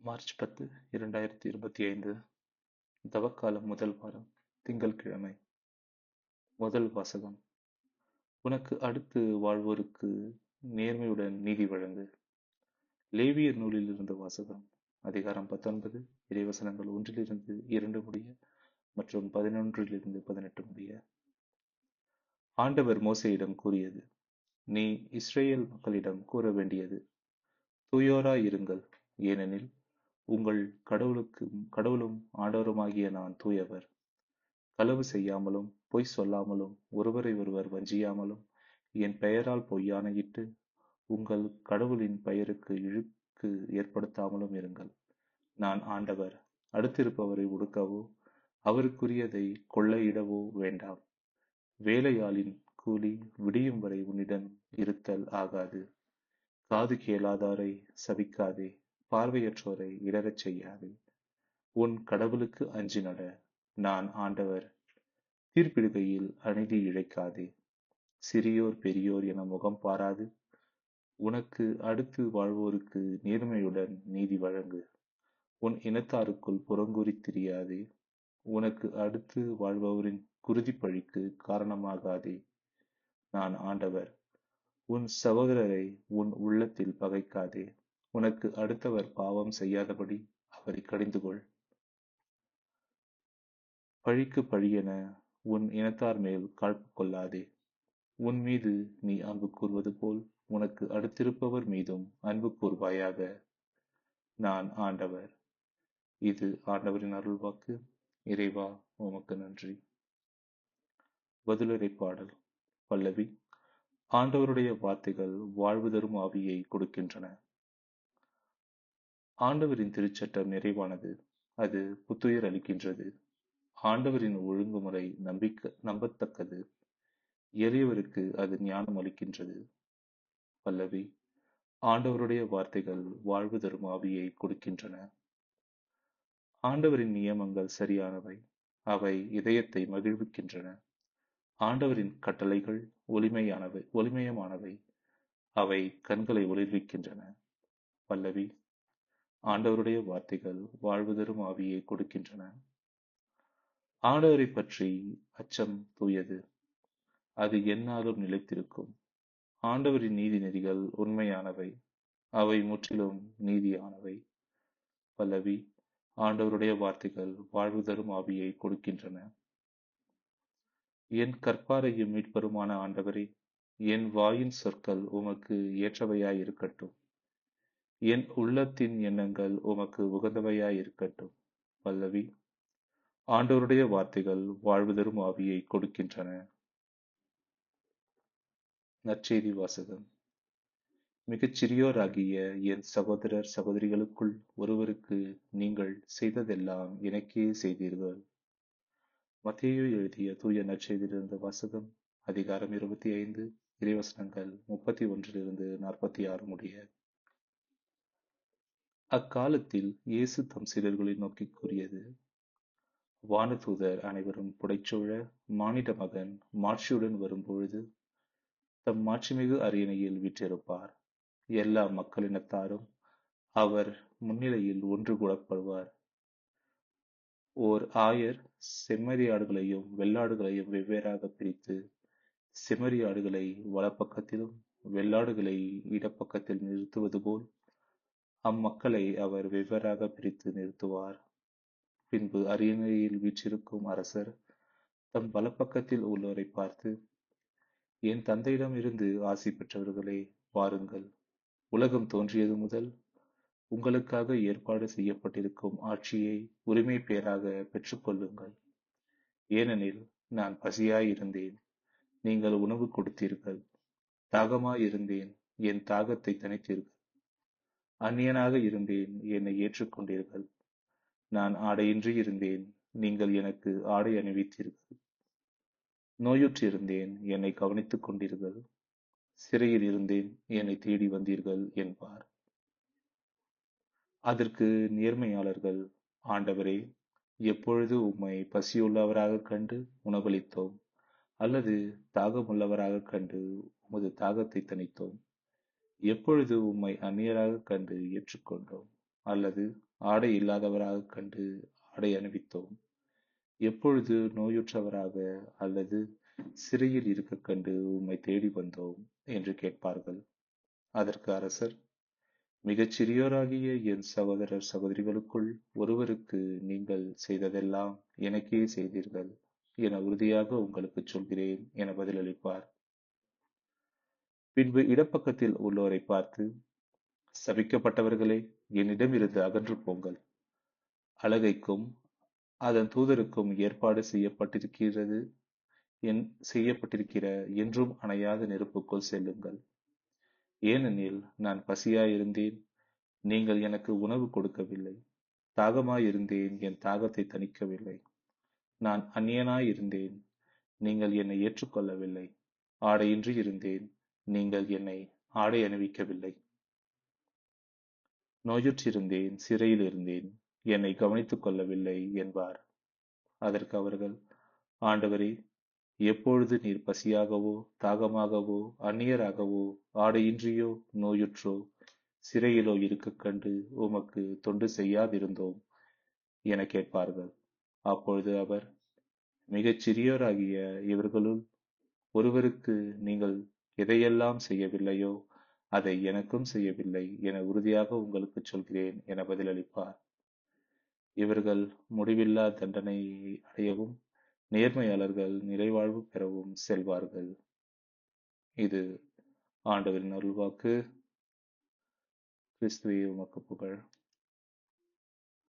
March 10, 2025 தவக்காலம் முதல் வாரம் திங்கட்கிழமை. முதல் வாசகம். உனக்கு அடுத்து வாழ்வோருக்கு நேர்மையுடன் நீதி வழங்கு. லேவியர் நூலிலிருந்து வாசகம். அதிகாரம் 19, இறைவசனங்கள் 1 2 முடிய மற்றும் 11 18 முடிய. ஆண்டவர் மோசேயிடம் கூறியது: நீ இஸ்ரேல் மக்களிடம் கூற வேண்டியது: தூயோராயிருங்கள், ஏனெனில் உங்கள் கடவுளும் ஆண்டவருமாகிய நான் தூயவர். களவு செய்யாமலும் பொய் சொல்லாமலும் ஒருவரை ஒருவர் வஞ்சியாமலும் என் பெயரால் பொய்யானையிட்டு உங்கள் கடவுளின் பெயருக்கு இழுக்கு ஏற்படுத்தாமலும் இருங்கள். நான் ஆண்டவர். அடுத்திருப்பவரை ஒடுக்கவோ அவருக்குரியதை கொள்ளையிடவோ வேண்டாம். வேலையாளின் கூலி விடியும் வரை உன்னிடம் இருத்தல் ஆகாது. காது கேளாதாரை சபிக்காதே. பார்வையற்றோரை இடரச் செய்யாதே. உன் கடவுளுக்கு அஞ்சி நட. நான் ஆண்டவர். தீர்ப்பிடுகையில் அநீதி இழைக்காதே. சிறியோர் பெரியோர் என முகம் பாராது. உனக்கு அடுத்து வாழ்வோருக்கு நேர்மையுடன் நீதி வழங்கு. உன் இனத்தாருக்குள் புறங்கூறித் திரியாதே. உனக்கு அடுத்து வாழ்பவரின் குருதி பழிக்கு காரணமாகாதே. நான் ஆண்டவர். உன் சகோதரரை உன் உள்ளத்தில் பகைக்காதே. உனக்கு அடுத்தவர் பாவம் செய்யாதபடி அவரை கடிந்துகொள். பழிக்கு பழியென உன் இனத்தார் மேல் காழ்ப்பு கொள்ளாதே. உன் மீது நீ அன்பு கூர்வது போல் உனக்கு அடுத்திருப்பவர் மீதும் அன்பு கூர்வாயாக. நான் ஆண்டவர். இது ஆண்டவரின் அருள்வாக்கு. இறைவா, உமக்கு நன்றி. பதிலுரை பாடல். பல்லவி. ஆண்டவருடைய வார்த்தைகள் வாழ்வு தரும் ஆவியை கொடுக்கின்றன. ஆண்டவரின் திருச்சட்டம் நிறைவானது, அது புத்துயிர் அளிக்கின்றது. ஆண்டவரின் ஒழுங்குமுறை நம்பத்தக்கது, எளியவருக்கு அது ஞானம் அளிக்கின்றது. பல்லவி. ஆண்டவருடைய வார்த்தைகள் வாழ்வு தரும் ஆவியை கொடுக்கின்றன. ஆண்டவரின் நியமங்கள் சரியானவை, அவை இதயத்தை மகிழ்விக்கின்றன. ஆண்டவரின் கட்டளைகள் ஒளிமயமானவை, அவை கண்களை ஒளிர்விக்கின்றன. பல்லவி. ஆண்டவருடைய வார்த்தைகள் வாழ்வு தரும் ஆவியை கொடுக்கின்றன. ஆண்டவரை பற்றி அச்சம் தூயது, அது எந்நாளும் நிலைத்திருக்கும். ஆண்டவரின் நீதி நெறிகள் உண்மையானவை, அவை முற்றிலும் நீதியானவை. பல்லவி. ஆண்டவருடைய வார்த்தைகள் வாழ்வு தரும் ஆவியை கொடுக்கின்றன. என் கற்பாரையும் மீட்பருமான ஆண்டவரே, என் வாயின் சொற்கள் உமக்கு ஏற்றவையாயிருக்கட்டும். என் உள்ளத்தின் எண்ணங்கள் உமக்கு உகந்தவையாயிருக்கட்டும். பல்லவி. ஆண்டவருடைய வார்த்தைகள் வாழ்வு தரும் ஆவியை கொடுக்கின்றன. நற்செய்தி வாசகம். மிகச் சிறியோராகிய என் சகோதரர் சகோதரிகளுக்குள் ஒருவருக்கு நீங்கள் செய்ததெல்லாம் எனக்கே செய்தீர்கள். மத்தேயு எழுதிய தூய நற்செய்தியிலிருந்து வாசகம். அதிகாரம் 25, இறைவசனங்கள் 31 46 முடிய. அக்காலத்தில் இயேசு தம் சீடர்களை நோக்கி கூறியது: வானதூதர் அனைவரும் புடைசூழ மானிட மகன் மாட்சியுடன் வரும்பொழுது தம் மாட்சிமிகு அரியணையில் வீற்றிருப்பார். எல்லா மக்களினத்தாரும் அவர் முன்னிலையில் ஒன்று கூடப்படுவார். ஓர் ஆயர் செம்மறியாடுகளையும் வெள்ளாடுகளையும் வெவ்வேறாக பிரித்து, செம்மறியாடுகளை வலப்பக்கத்திலும் வெள்ளாடுகளை இடப்பக்கத்தில் நிறுத்துவது போல் அம்மக்களை அவர் வெவ்வேறாக பிரித்து நிறுத்துவார். பின்பு அரியணையில் வீற்றிருக்கும் அரசர் தம் வலப்பக்கத்தில் உள்ளோரை பார்த்து, என் தந்தையிடம் இருந்து ஆசி பெற்றவர்களே, வாருங்கள். உலகம் தோன்றியது முதல் உங்களுக்காக ஏற்பாடு செய்யப்பட்டிருக்கும் ஆட்சியை உரிமை பேராக பெற்றுக்கொள்ளுங்கள். ஏனெனில் நான் பசியாயிருந்தேன், நீங்கள் உணவு கொடுத்தீர்கள். தாகமாயிருந்தேன், என் தாகத்தை தணித்தீர்கள். அந்நியனாக இருந்தேன், என்னை ஏற்றுக்கொண்டீர்கள். நான் ஆடையின்றி இருந்தேன், நீங்கள் எனக்கு ஆடை அணிவித்தீர்கள். நோயுற்றிருந்தேன், என்னை கவனித்துக் கொண்டீர்கள். சிறையில் இருந்தேன், என்னை தேடி வந்தீர்கள் என்பார். அதற்கு நேர்மையாளர்கள், ஆண்டவரே, எப்பொழுது உம்மை பசியுள்ளவராக கண்டு உணவளித்தோம், அல்லது தாகமுள்ளவராக கண்டு உமது தாகத்தை தணித்தோம்? எப்பொழுது உம்மை அந்நியராக கண்டு ஏற்றுக்கொண்டோம், அல்லது ஆடை இல்லாதவராகக் கண்டு ஆடை அணிவித்தோம்? எப்பொழுது நோயுற்றவராக அல்லது சிறையில் இருக்கக் கண்டு உம்மை தேடி வந்தோம் என்று கேட்பார்கள். அதற்கு அரசர், மிகச் சிறியோராகிய என் சகோதரர் சகோதரிகளுக்குள் ஒருவருக்கு நீங்கள் செய்ததெல்லாம் எனக்கே செய்தீர்கள் என உறுதியாக உங்களுக்குச் சொல்கிறேன் என பதிலளிப்பார். பின்பு இடப்பக்கத்தில் உள்ளோரை பார்த்து, சபிக்கப்பட்டவர்களே, என்னிடமிருந்து அகன்று போங்கள். அலகைக்கும் அதன் தூதருக்கும் ஏற்பாடு செய்யப்பட்டிருக்கிற என்றும் அணையாத நெருப்புக்குள் செல்லுங்கள். ஏனெனில் நான் பசியாயிருந்தேன், நீங்கள் எனக்கு உணவு கொடுக்கவில்லை. தாகமாயிருந்தேன், என் தாகத்தை தணிக்கவில்லை. நான் அந்நியனாயிருந்தேன், நீங்கள் என்னை ஏற்றுக்கொள்ளவில்லை. ஆடையின்றி இருந்தேன், நீங்கள் என்னை ஆடை அணிவிக்கவில்லை. நோயுற்றிருந்தேன், சிறையில் இருந்தேன், என்னை கவனித்துக் கொள்ளவில்லை என்பார். அதற்கு அவர்கள், ஆண்டவரே, எப்பொழுது நீர் பசியாகவோ தாகமாகவோ அந்நியராகவோ ஆடையின்றியோ நோயுற்றோ சிறையிலோ இருக்கக் கண்டு உமக்கு தொண்டு செய்யாதிருந்தோம் என கேட்பார்கள். அப்பொழுது அவர், மிகச் சிறியோராகிய இவர்களுள் ஒருவருக்கு நீங்கள் எதையெல்லாம் செய்யவில்லையோ அதை எனக்கும் செய்யவில்லை என உறுதியாக உங்களுக்குச் சொல்கிறேன் என பதிலளிப்பார். இவர்கள் முடிவில்லா தண்டனை அடையவும் நேர்மையாளர்கள் நிறைவாழ்வு பெறவும் செல்வார்கள். இது ஆண்டவரின் அருள்வாக்கு. கிறிஸ்துவே உமக்கு புகழ்.